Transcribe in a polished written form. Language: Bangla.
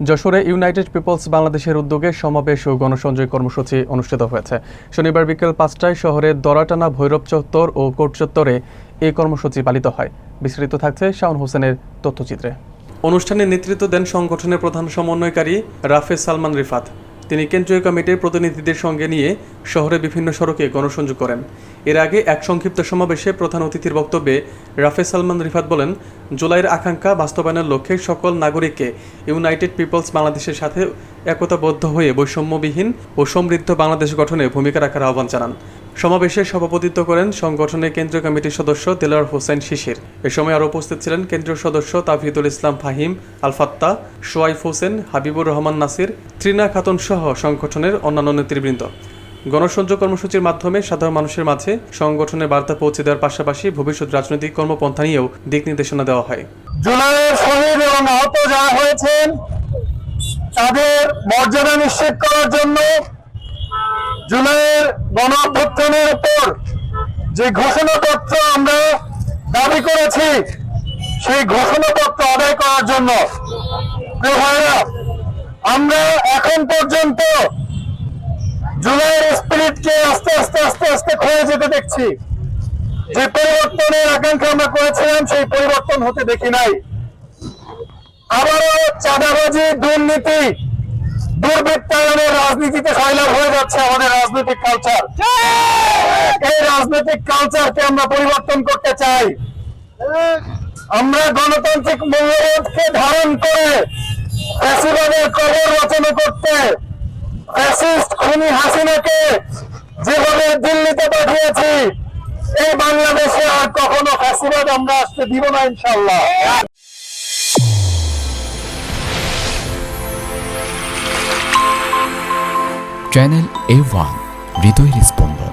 যশোরে ইউনাইটেড পিপলস বাংলাদেশের উদ্যোগে সমাবেশ ও গণসংযোগ কর্মসূচি অনুষ্ঠিত হয়েছে। শনিবার বিকেল 5টায় শহরের দরাটানা ভৈরব চত্বর ও কোর্ট চত্বরে এই কর্মসূচি পালিত হয়। বিস্তারিত থাকছে শাওন হোসেনের তথ্যচিত্রে। অনুষ্ঠানে নেতৃত্ব দেন সংগঠনের প্রধান সমন্বয়কারী রাফেজ সালমান রিফাত। তিনি কেন্দ্রীয় কমিটির প্রতিনিধিদের সঙ্গে নিয়ে শহরের বিভিন্ন সড়কে গণসংযোগ করেন। এর আগে এক সংক্ষিপ্ত সমাবেশে প্রধান অতিথির বক্তব্যে রাফেজ সালমান রিফাত বলেন, জুলাইয়ের আকাঙ্ক্ষা বাস্তবায়নের লক্ষ্যে সকল নাগরিককে ইউনাইটেড পিপলস বাংলাদেশের সাথে একতাবদ্ধ হয়ে বৈষম্যবিহীন ও সমৃদ্ধ বাংলাদেশ গঠনে ভূমিকা রাখার আহ্বান জানান। সমাবেশে সভাপতিত্ব করেন সংগঠনের কেন্দ্রীয় কমিটির সদস্য দেলোয়ার হোসেন শিশির। এ সময় আরও উপস্থিত ছিলেন কেন্দ্রীয় সদস্য তাফহিদুল ইসলাম ফাহিম, আল ফাত্তা, সোয়াইফ হোসেন, হাবিবুর রহমান নাসির, ত্রিনা খাতুন সহ সংগঠনের অন্যান্য নেতৃবৃন্দ। গণসংযোগ কর্মসূচির মাধ্যমে সাধারণ মানুষের মাঝে সংগঠনের বার্তা পৌঁছে দেওয়ার পাশাপাশি ভবিষ্যৎ রাজনৈতিক কর্মপন্থা নিয়েও দিক নির্দেশনা দেওয়া হয়। জুলাইয়ের শহীদ এবং আহত যারা হয়েছেন তাদের মর্যাদা নিশ্চিত করার জন্য জুলাইয়ের গণ অভ্যুত্থানের উপর যে ঘোষণাপত্র আমরা দাবি করেছি সেই ঘোষণাপত্র আদায় করার জন্য আমরা এখন পর্যন্ত জুলাইয়ের স্পিরিটকে আস্তে আস্তে আস্তে আস্তে ক্ষয়ে যেতে দেখছি। যে পরিবর্তনের আকাঙ্ক্ষা আমরা করেছিলাম সেই পরিবর্তন হতে দেখি নাই। আবারও চাঁদাবাজি, দুর্নীতি, দুর্বৃত্তায়নের রাজনীতিতে সয়লাভ হয়ে যাচ্ছে আমাদের রাজনৈতিক কালচার। এই রাজনৈতিক কালচারকে আমরা পরিবর্তন করতে চাই। আমরা গণতান্ত্রিক মূল্যবোধকে ধারণ করে ফ্যাসিবাদের কবর রচনা করতে ফ্যাসিস্ট খুনি হাসিনাকে যেভাবে দিল্লিতে পাঠিয়েছি, এই বাংলাদেশে আর কখনো ফ্যাসিবাদ আমরা আসতে দিব না ইনশাআল্লাহ। চ্যানেল A1 হৃদয়ের স্পন্দন।